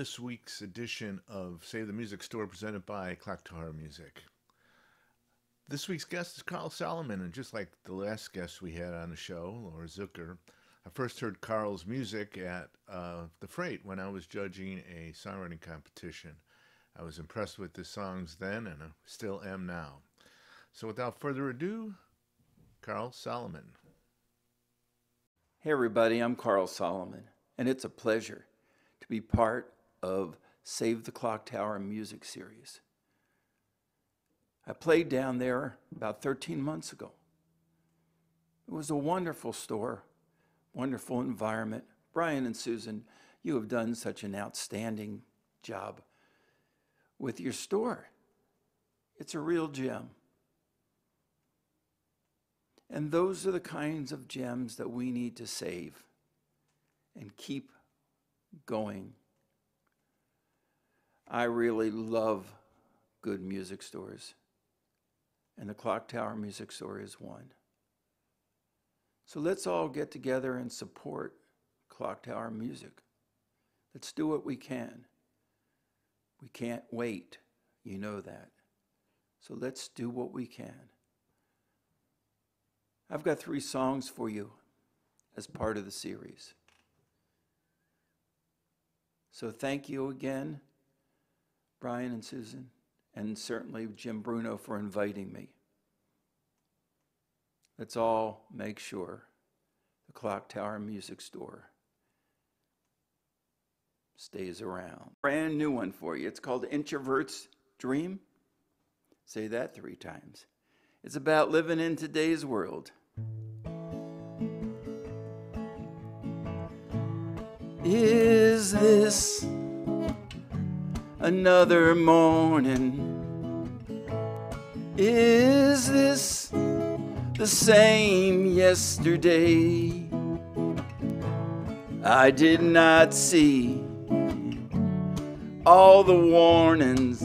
this week's edition of Save the Music Store presented by Clock Tower Music. This week's guest is Carl Solomon, and just like the last guest we had on the show, Laura Zucker, I first heard Carl's music at the Freight when I was judging a songwriting competition. I was impressed with the songs then, and I still am now. So without further ado, Carl Solomon. Hey everybody, I'm Carl Solomon, and it's a pleasure to be part of Save the Clock Tower Music Series. I played down there about 13 months ago. It was a wonderful store, wonderful environment. Brian and Susan, you have done such an outstanding job with your store. It's a real gem. And those are the kinds of gems that we need to save and keep going. I really love good music stores, and the Clock Tower Music Store is one. So let's all get together and support Clock Tower Music. Let's do what we can. We can't wait, you know that. So let's do what we can. I've got 3 songs for you as part of the series. So thank you again, Brian and Susan, and certainly Jim Bruno for inviting me. Let's all make sure the Clock Tower Music Store stays around. Brand new one for you. It's called Introvert's Dream. Say that 3 times. It's about living in today's world. Is this another morning? Is this the same yesterday? I did not see all the warnings.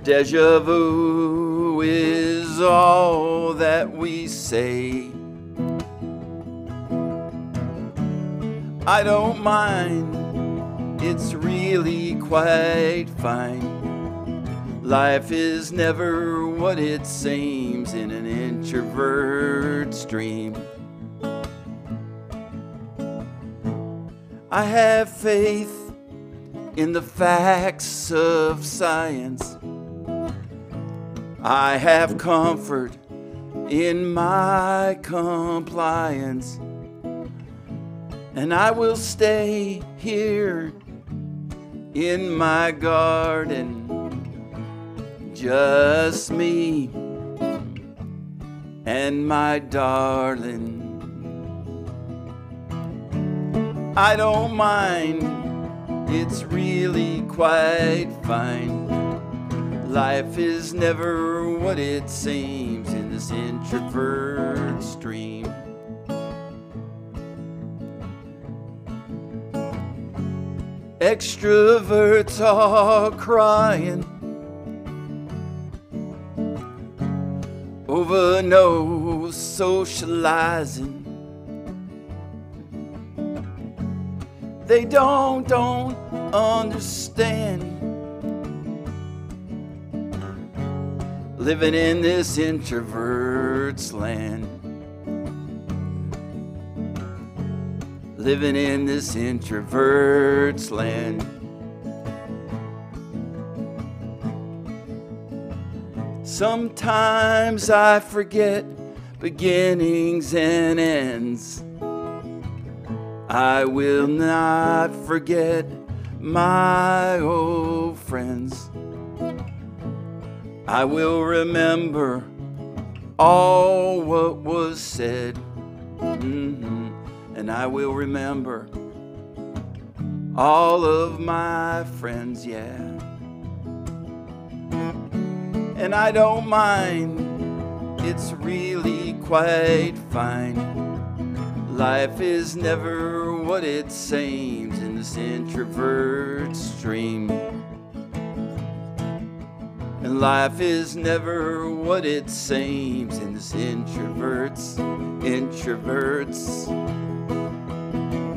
Deja vu is all that we say. I don't mind, it's really quite fine. Life is never what it seems in an introvert's dream. I have faith in the facts of science. I have comfort in my compliance. And I will stay here in my garden, just me and my darling. I don't mind, it's really quite fine. Life is never what it seems in this introvert's dream. Extroverts are crying over no socializing. They don't understand living in this introvert's land. Living in this introvert's land. Sometimes I forget beginnings and ends. I will not forget my old friends. I will remember all what was said. And I will remember all of my friends, yeah. And I don't mind, it's really quite fine. Life is never what it seems in this introvert's dream. And life is never what it seems in this introvert's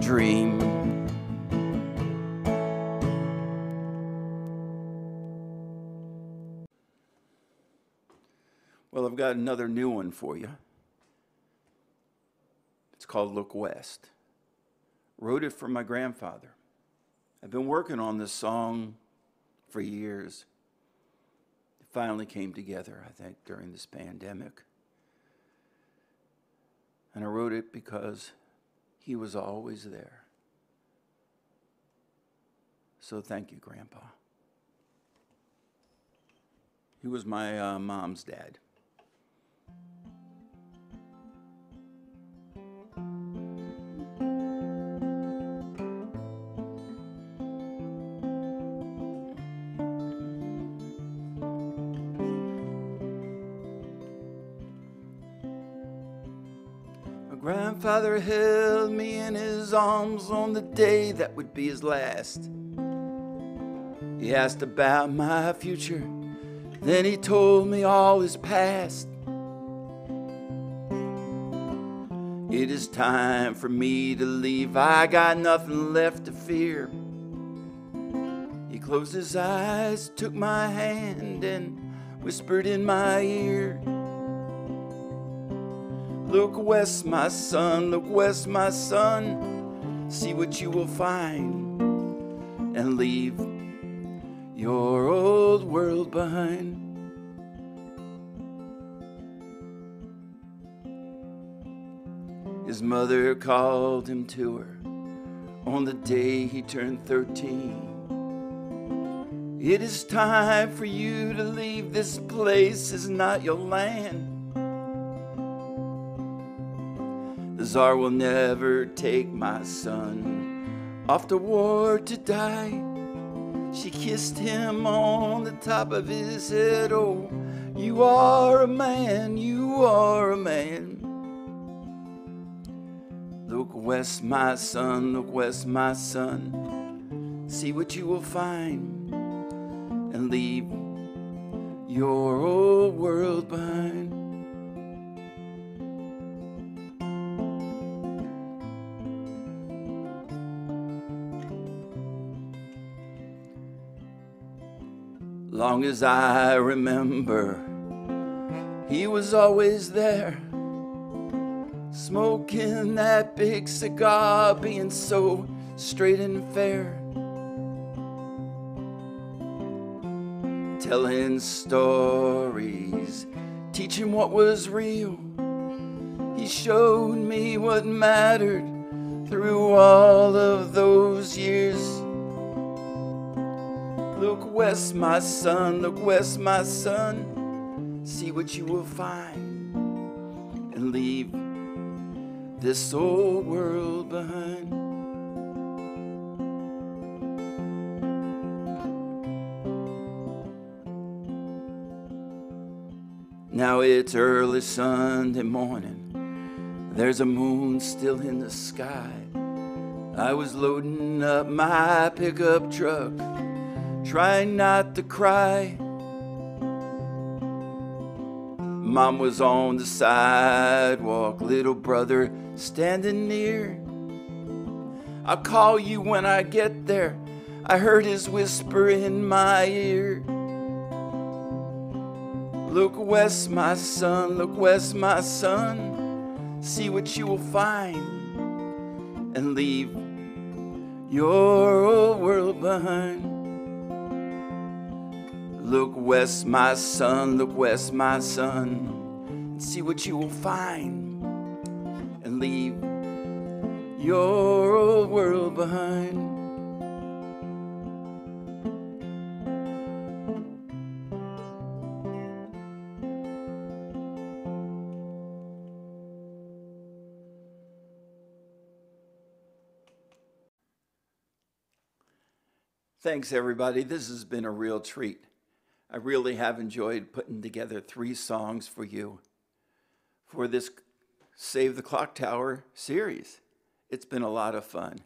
dream. I've got another new one for you. It's called Look West. Wrote it for my grandfather. I've been working on this song for years. It finally came together, I think, during this pandemic. And I wrote it because he was always there. So thank you, Grandpa. He was my mom's dad. My grandfather held me in his arms on the day that would be his last. He asked about my future, then he told me all his past. It is time for me to leave, I got nothing left to fear. He closed his eyes, took my hand, and whispered in my ear. Look west, my son, look west, my son. See what you will find, and leave your old world behind. His mother called him to her on the day he turned 13. It is time for you to leave. This place is not your land. The Tsar will never take my son off to war to die. She kissed him on the top of his head. Oh, you are a man, you are a man. Look west, my son, look west, my son. See what you will find, and leave your old world behind. Long as I remember, he was always there, smoking that big cigar, being so straight and fair, telling stories, teaching what was real. He showed me what mattered through all of those years. Look west, my son, look west, my son. See what you will find, and leave this old world behind. Now it's early Sunday morning. There's a moon still in the sky. I was loading up my pickup truck, trying not to cry. Mom was on the sidewalk, little brother standing near. I'll call you when I get there, I heard his whisper in my ear. Look west, my son, look west, my son. See what you will find, and leave your old world behind. Look west, my son, look west, my son. See what you will find, and leave your old world behind. Thanks, everybody. This has been a real treat. I really have enjoyed putting together 3 songs for you for this Save the Clock Tower series. It's been a lot of fun.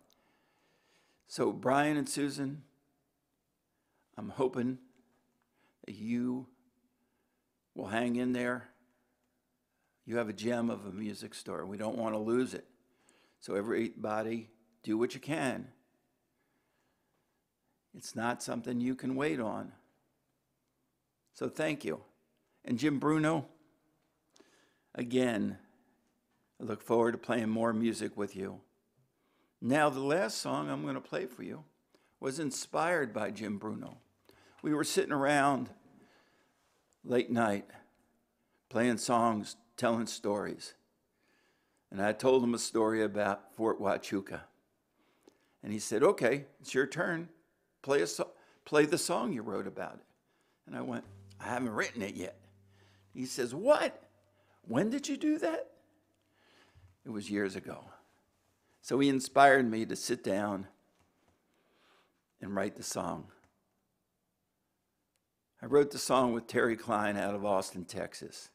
So Brian and Susan, I'm hoping that you will hang in there. You have a gem of a music store. We don't want to lose it. So everybody, do what you can. It's not something you can wait on. So thank you. And Jim Bruno, Again, I look forward to playing more music with you. Now, the last song I'm going to play for you was inspired by Jim Bruno. We were sitting around late night playing songs, telling stories. And I told him a story about Fort Huachuca. And he said, okay, it's your turn. Play the song you wrote about it. And I went, I haven't written it yet. He says, what? When did you do that? It was years ago. So he inspired me to sit down and write the song. I wrote the song with Terry Klein out of Austin, Texas.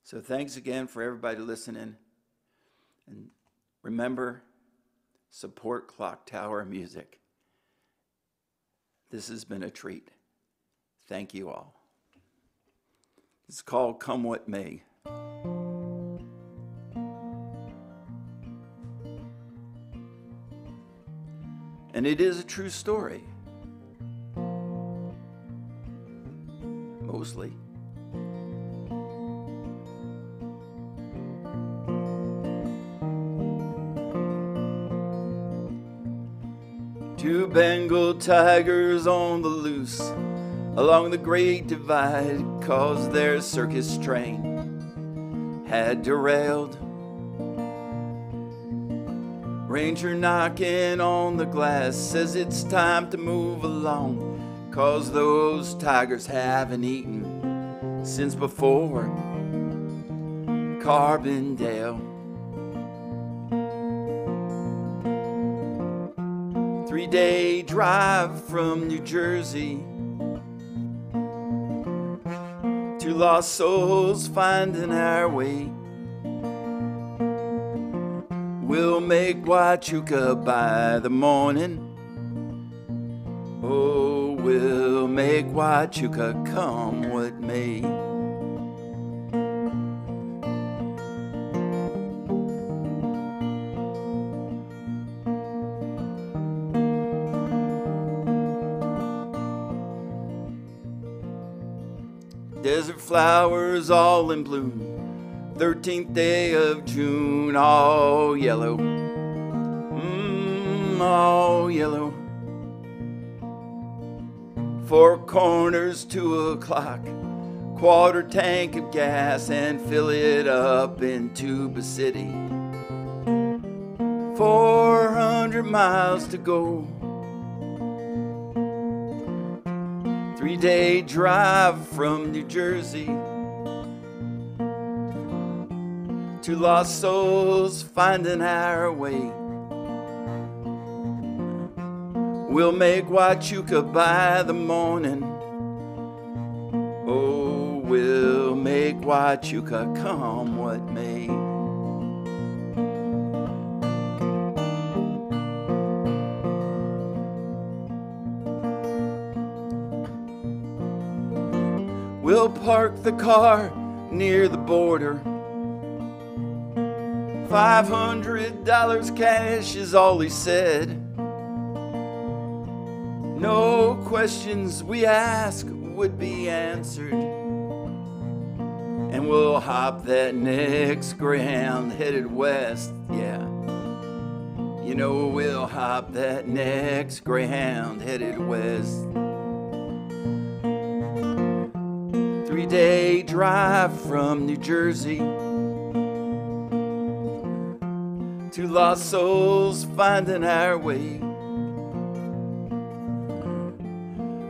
So thanks again for everybody listening. And remember, support Clock Tower Music. This has been a treat. Thank you all. It's called Come What May. And it is a true story. Mostly. Two Bengal tigers on the loose along the Great Divide, 'cause their circus train had derailed. Ranger knocking on the glass says it's time to move along, 'cause those tigers haven't eaten since before Carbondale. 3-day drive from New Jersey, two lost souls finding our way. We'll make Huachuca by the morning. Oh, we'll make Huachuca come what may. Desert flowers all in bloom, 13th day of June, all yellow, all yellow. Four corners, 2 o'clock, quarter tank of gas and fill it up in Tuba City. 400 miles to go. 3-day drive from New Jersey. Two lost souls finding our way. We'll make Huachuca by the morning. Oh, we'll make Huachuca come what may. We'll park the car near the border. $500 cash is all he said. No questions we ask would be answered. And we'll hop that next Greyhound headed west, yeah. You know we'll hop that next Greyhound headed west. 3-day drive from New Jersey. Two lost souls finding our way.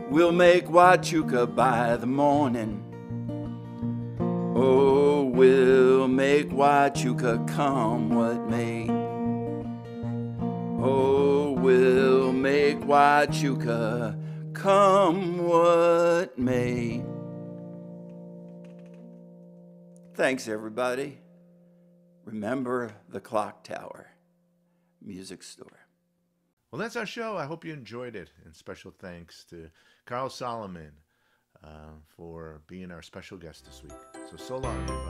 We'll make Huachuca by the morning. Oh, we'll make Huachuca come what may. Oh, we'll make Huachuca come what may. Thanks, everybody. Remember the Clock Tower Music Store. Well, that's our show. I hope you enjoyed it. And special thanks to Carl Solomon for being our special guest this week. So long, everybody.